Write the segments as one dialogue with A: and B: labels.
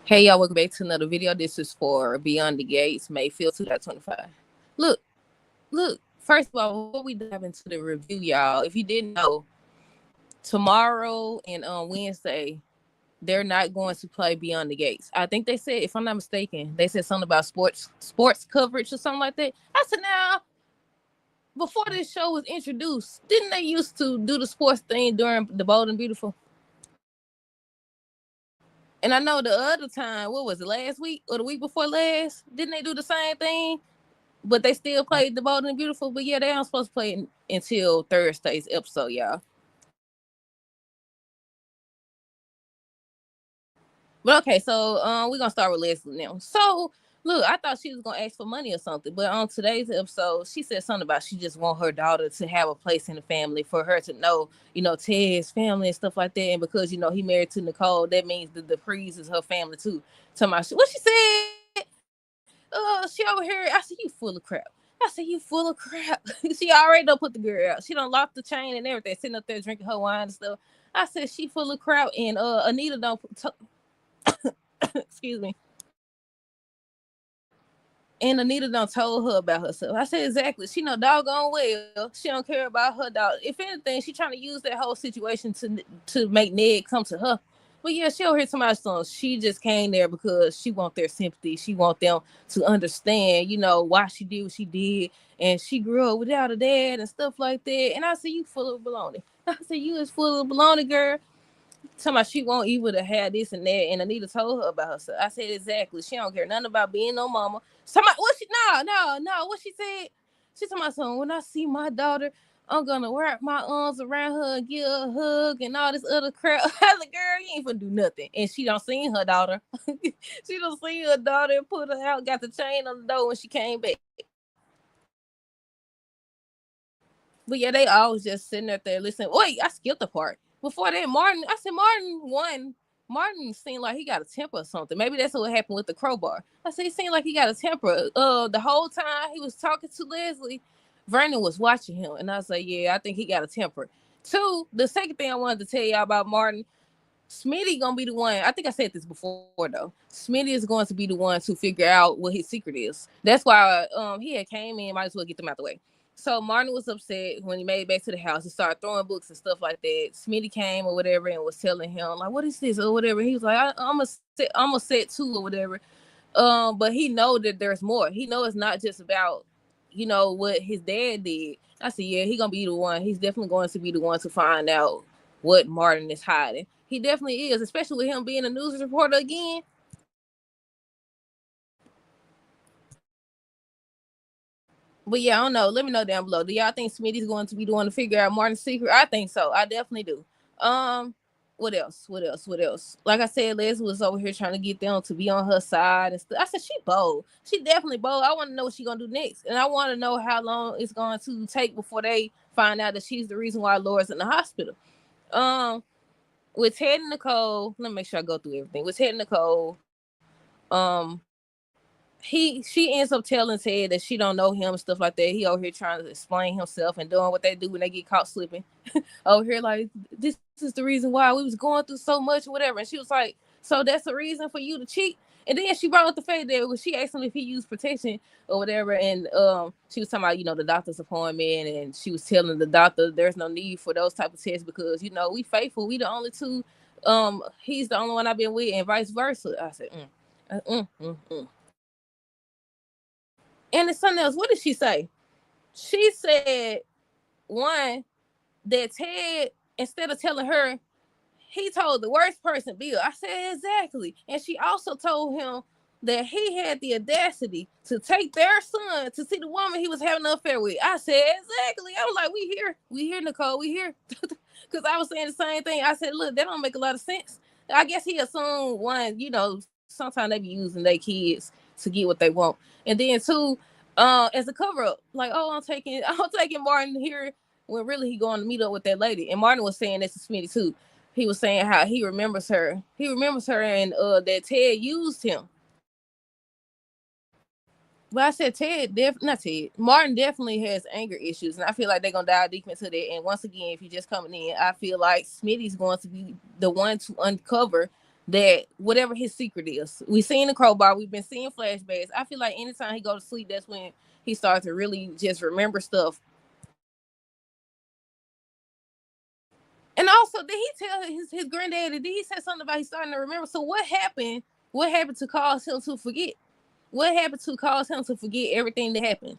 A: Hey y'all, welcome back to another video. This is for Beyond the Gates, May 5th, 2025. Look, look, first of all, before we dive into the review, y'all, if you didn't know, tomorrow and on Wednesday, they're not going to play Beyond the Gates. I think they said, if I'm not mistaken, they said something about sports coverage or something like that. I said, now, before this show was introduced, didn't they used to do the sports thing during the Bold and Beautiful? And I know the other time, what was it, last week or the week before last? Didn't they do the same thing? But they still played the Bold and Beautiful. But yeah, they aren't supposed to play it until Thursday's episode, y'all. But okay, so we're gonna start with Leslie now. So look, I thought she was gonna ask for money or something, but on today's episode, she said something about she just want her daughter to have a place in the family, for her to know, Ted's family and stuff like that. And because he married to Nicole, that means the Duprees is her family too. Tell my what she said. She over here. I said, you full of crap. I said, you full of crap. She already done put the girl out. She done locked the chain and everything, sitting up there drinking her wine and stuff. I said, she full of crap. And Anita don't, excuse me. And Anita done told her about herself. I said, exactly. She know doggone well she don't care about her dog. If anything, she trying to use that whole situation to make Ned come to her. But yeah, she don't hear somebody's song. She just came there because she want their sympathy. She want them to understand, why she did what she did. And she grew up without a dad and stuff like that. And I said, you full of baloney. I said, you is full of baloney, girl. Talking about she want Eva to have this and that, and Anita told her about herself. I said, exactly. She don't care nothing about being no mama. Somebody, what she? No. What she said? She told my son, when I see my daughter, I'm gonna wrap my arms around her and give her a hug and all this other crap. I was like, girl, you ain't gonna do nothing. And she don't seen her daughter. She don't see her daughter and put her out, got the chain on the door when she came back. But yeah, they always just sitting up there listening. Wait, I skipped the part. Before that, Martin, I said Martin won. Martin seemed like he got a temper or something. Maybe that's what happened with the crowbar. I said he seemed like he got a temper. The whole time he was talking to Leslie, Vernon was watching him. And I was like, yeah, I think he got a temper. Two, the second thing I wanted to tell y'all about Martin, Smitty gonna be the one. I think I said this before though. Smitty is going to be the one to figure out what his secret is. That's why he had came in. Might as well get them out the way. So Martin was upset when he made it back to the house. He started throwing books and stuff like that. Smitty came or whatever and was telling him like, "What is this?" or whatever. He was like, I'm a set too or whatever. But he know that there's more. He know it's not just about what his dad did. I said, yeah, he gonna be the one. He's definitely going to be the one to find out what Martin is hiding. He definitely is, especially with him being a news reporter again. But yeah, I don't know. Let me know down below. Do y'all think Smitty's going to be the one to figure out Martin's secret? I think so. I definitely do. What else? What else? What else? Like I said, Leslie was over here trying to get them to be on her side and stuff. I said she bold. She definitely bold. I want to know what she's gonna do next, and I want to know how long it's going to take before they find out that she's the reason why Laura's in the hospital. Um, with Ted and Nicole, let me make sure I go through everything. With Ted and Nicole, um, she ends up telling Ted that she don't know him and stuff like that. He over here trying to explain himself and doing what they do when they get caught slipping. Over here like, this is the reason why we was going through so much or whatever. And she was like, so that's the reason for you to cheat? And then she brought up the fact that when she asked him if he used protection or whatever, and she was talking about the doctor's appointment, and she was telling the doctor there's no need for those type of tests because we faithful, we the only two, he's the only one I've been with, and vice versa. I said And it's something else. What did she say? She said, one, that Ted, instead of telling her, he told the worst person, Bill. I said, exactly. And she also told him that he had the audacity to take their son to see the woman he was having an affair with. I said, exactly. I was like, we here, Nicole, we here. Because I was saying the same thing. I said, look, that don't make a lot of sense. I guess he assumed, one, sometimes they be using their kids to get what they want. And then two, as a cover up, like, oh, I'm taking Martin here when really he going to meet up with that lady. And Martin was saying this to Smitty too. He was saying how he remembers her. He remembers her, and that Ted used him. But I said not Ted. Martin definitely has anger issues, and I feel like they're gonna dive deep into that. And once again, if you're just coming in, I feel like Smitty's going to be the one to uncover that whatever his secret is. We seen the crowbar. We've been seeing flashbacks. I feel like anytime he go to sleep, that's when he starts to really just remember stuff. And also, did he tell his granddaddy? Did he say something about he starting to remember? So what happened? What happened to cause him to forget? What happened to cause him to forget everything that happened?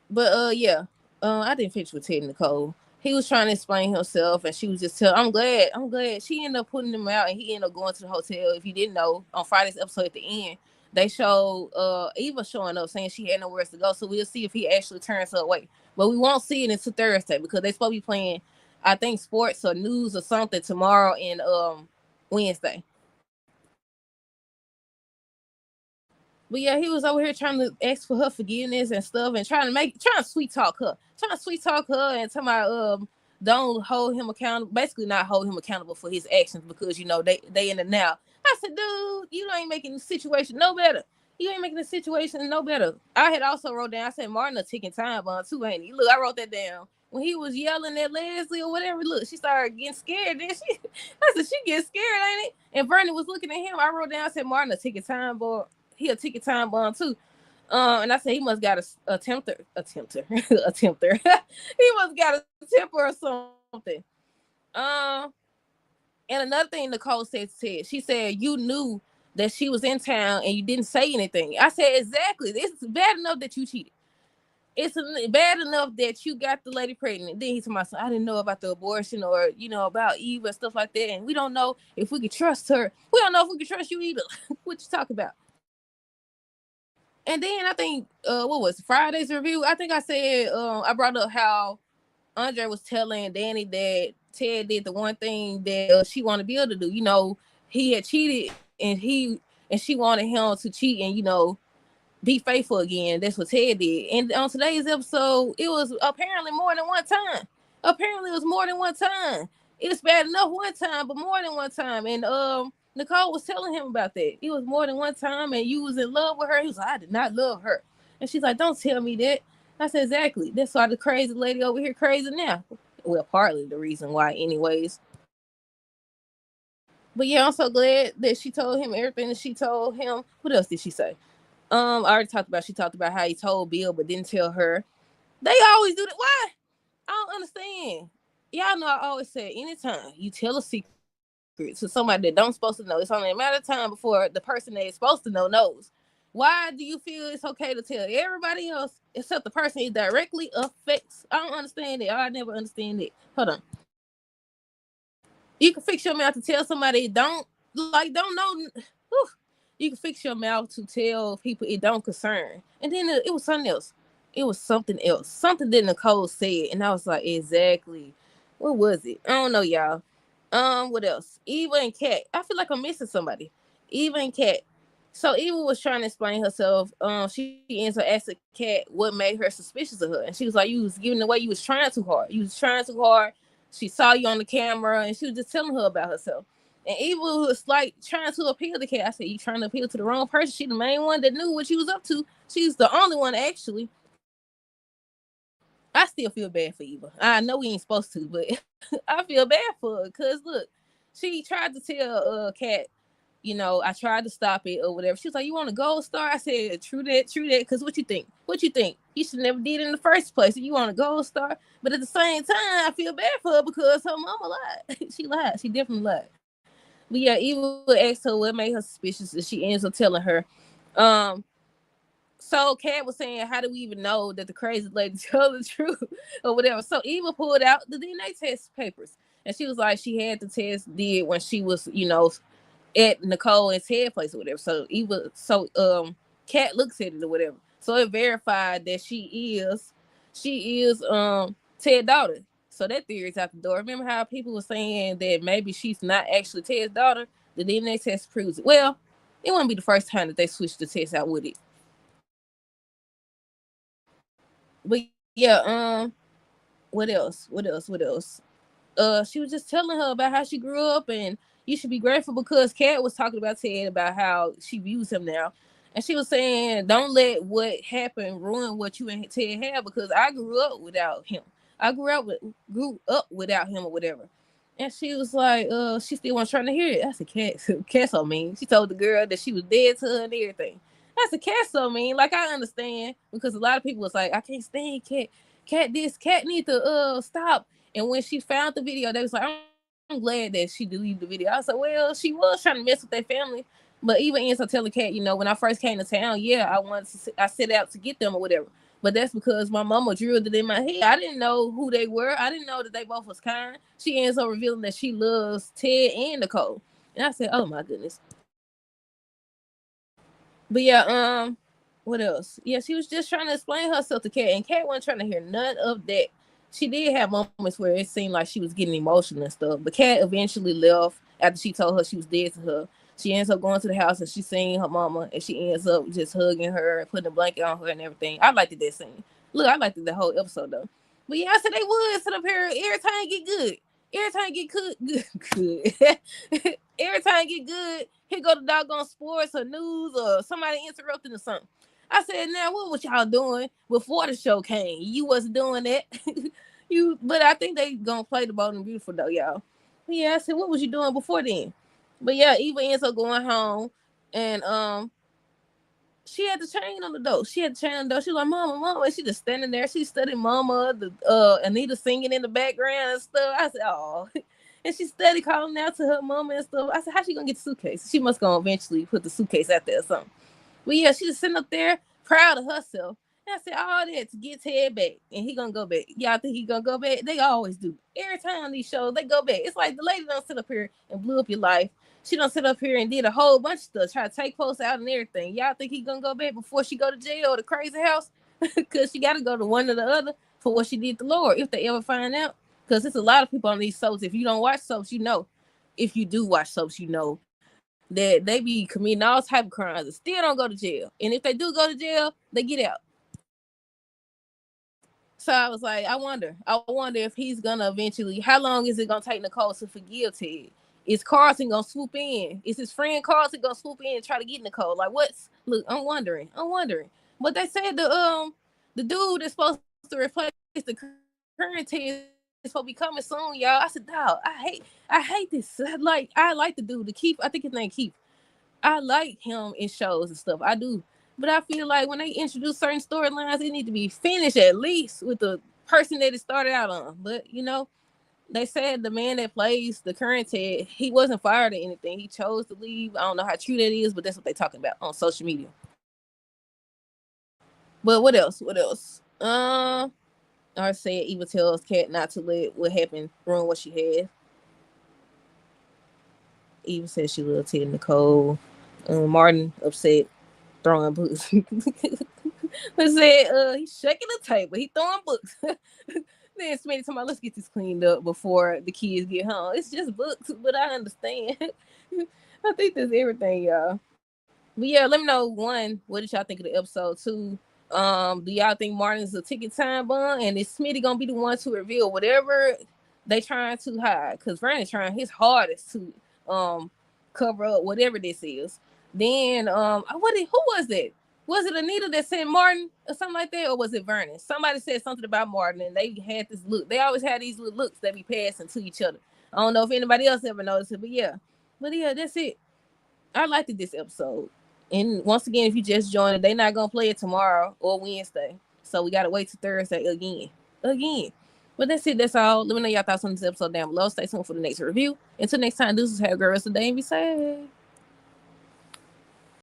A: But yeah, I didn't finish with Ted and Nicole. He was trying to explain himself, and she was just telling. I'm glad. She ended up putting him out, and he ended up going to the hotel. If you didn't know, on Friday's episode at the end, they showed Eva showing up, saying she had nowhere to go. So we'll see if he actually turns her away. But we won't see it until Thursday because they supposed to be playing, I think, sports or news or something tomorrow and Wednesday. But yeah, he was over here trying to ask for her forgiveness and stuff, and trying to sweet talk her, and talking about don't hold him accountable. Basically, not hold him accountable for his actions because you know they in the now. I said, dude, you ain't making the situation no better. You ain't making the situation no better. I had also wrote down. I said Martin a ticking time bomb too, ain't he? Look, I wrote that down when he was yelling at Leslie or whatever. Look, she started getting scared. Then she, I said, she gets scared, ain't it? And Bernie was looking at him. I wrote down. I said Martin a ticking time bomb. He a ticket time bomb too. And I said he must got a tempter, a tempter. He must got a temper or something. Um, and another thing Nicole said, she said you knew that she was in town and you didn't say anything. I said exactly. It's bad enough that you cheated. It's bad enough that you got the lady pregnant. Then he told me, I didn't know about the abortion or about Eve and stuff like that, and we don't know if we could trust her. We don't know if we could trust you either. What you talk about? And then I think what was Friday's review? I think I said I brought up how Andre was telling Danny that Ted did the one thing that she wanted to be able to do. He had cheated and she wanted him to cheat and be faithful again. That's what Ted did. And on today's episode, it was apparently more than one time. Apparently, it was more than one time. It was bad enough one time, but more than one time. And Nicole was telling him about that. It was more than one time, and you was in love with her. He was like, I did not love her. And she's like, don't tell me that. I said, exactly. That's why the crazy lady over here crazy now. Well, partly the reason why, anyways. But yeah, I'm so glad that she told him everything that she told him. What else did she say? I already talked about. She talked about how he told Bill, but didn't tell her. They always do that. Why? I don't understand. Y'all know I always say, anytime you tell a secret to somebody that don't supposed to know, it's only a matter of time before the person that is supposed to know knows. Why do you feel it's okay to tell everybody else except the person it directly affects? I don't understand it. I never understand it. Hold on. You can fix your mouth to tell somebody don't know. Whew. You can fix your mouth to tell people it don't concern. And then it was something else. It was something else. Something that Nicole said, and I was like, exactly. What was it? I don't know, y'all. What else? Eva and Cat. I feel like I'm missing somebody. Eva and Cat. So Eva was trying to explain herself. She ends up asking Cat what made her suspicious of her, and she was like, "You was giving away. You was trying too hard. You was trying too hard." She saw you on the camera, and she was just telling her about herself. And Eva was like trying to appeal to Cat. I said, "You trying to appeal to the wrong person. She the main one that knew what she was up to. She's the only one actually." I still feel bad for Eva. I know we ain't supposed to, but I feel bad for her because look, she tried to tell Cat, I tried to stop it or whatever. She was like, "You want a gold star?" I said, "True that, true that." Because what you think? What you think? You should never did it in the first place. You want a gold star, but at the same time, I feel bad for her because her mama lied. She lied. She definitely lied. But yeah, Eva asked her what made her suspicious, and she ends up telling her. Um, so Kat was saying, how do we even know that the crazy lady told the truth or whatever? So Eva pulled out the DNA test papers. And she was like, she had the test did when she was, at Nicole and Ted place or whatever. Kat looks at it or whatever. So it verified that she is Ted's daughter. So that theory's out the door. Remember how people were saying that maybe she's not actually Ted's daughter? The DNA test proves it. Well, it wouldn't be the first time that they switched the test out with it. But yeah, what else? What else? What else? She was just telling her about how she grew up, and you should be grateful because Kat was talking about Ted about how she views him now, and she was saying, "Don't let what happened ruin what you and Ted have because I grew up without him. I grew up without him or whatever." And she was like, she still wasn't trying to hear it. I said, Cat, Cat so mean. She told the girl that she was dead to her and everything. I said, Cat so mean. Like, I understand because a lot of people was like, I can't stand Cat. Cat this, Cat need to stop. And when she found the video, they was like, I'm glad that she deleted the video. I was like, well, she was trying to mess with their family. But even Enzo telling Cat, when I first came to town, yeah, I set out to get them or whatever. But that's because my mama drilled it in my head. I didn't know who they were. I didn't know that they both was kind. She ends up revealing that she loves Ted and Nicole. And I said, oh my goodness. But yeah, what else? Yeah, she was just trying to explain herself to Kat, and Kat wasn't trying to hear none of that. She did have moments where it seemed like she was getting emotional and stuff, but Kat eventually left after she told her she was dead to her. She ends up going to the house and she's seeing her mama, and she ends up just hugging her and putting a blanket on her and everything. I liked that scene. Look, I liked the whole episode though. But yeah, I said they would sit up here every time it get good. Every time it get good. Every time it get good, here go the doggone sports or news or somebody interrupting or something. I said, now what was y'all doing before the show came? You wasn't doing that. But I think they gonna play the Bold and Beautiful though, y'all. But yeah, I said, what was you doing before then? But yeah, Eva ends up going home and she had the chain on the door. She had the chain on the door. She was like, Mama, Mama. And she just standing there. She studied Mama, the Anita singing in the background and stuff. I said, oh. And she studied calling out to her mama and stuff. I said, how's she gonna get the suitcase? She must gonna eventually put the suitcase out there or something. But yeah, she just sitting up there proud of herself. And I said, all that to get Ted back. And he gonna go back. Y'all think he gonna go back? They always do. Every time on these shows, they go back. It's like the lady don't sit up here and blew up your life. She don't sit up here and did a whole bunch of stuff, try to take posts out and everything. Y'all think he gonna go back before she go to jail or the crazy house? Because she got to go to one or the other for what she did to Lord, if they ever find out. Because there's a lot of people on these soaps. If you don't watch soaps, you know. If you do watch soaps, you know that they be committing all type of crimes and still don't go to jail. And if they do go to jail, they get out. So I was like, I wonder if he's gonna eventually. How long is it gonna take Nicole to forgive Ted? Is Carlton gonna swoop in? Is his friend Carlton gonna swoop in and try to get Nicole? Like, what's? Look, I'm wondering. But they said the dude that's supposed to replace the current Ted is supposed to be coming soon, y'all. I said, dog, I hate this. I like the dude, the Keith. I think his name Keith. I like him in shows and stuff. I do. But I feel like when they introduce certain storylines, it need to be finished at least with the person that it started out on. But they said the man that plays the current Ted, he wasn't fired or anything. He chose to leave. I don't know how true that is, but that's what they're talking about on social media. But what else? I said Eva tells Cat not to let what happened ruin what she had. Eva said she loved Ted and Nicole. Martin upset, throwing books. But said he's shaking the table. He throwing books. Then Smitty told me, let's get this cleaned up before the kids get home. It's just books, but I understand. I think that's everything, y'all. But yeah, let me know, one, what did y'all think of the episode? Two, do y'all think Martin's a ticket time bomb? And is Smitty gonna be the one to reveal whatever they trying to hide? Because Vernon's trying his hardest to cover up whatever this is. Then who was it? Was it Anita that said Martin or something like that, or was it Vernon? Somebody said something about Martin, and they had this look. They always had these little looks that be passing to each other. I don't know if anybody else ever noticed it, but yeah, that's it. I liked it this episode. And once again, if you just joined it, they're not gonna play it tomorrow or Wednesday, so we gotta wait till Thursday again. But that's it. That's all. Let me know y'all thoughts on this episode down below. Stay tuned for the next review. Until next time, this is how girls today and be safe.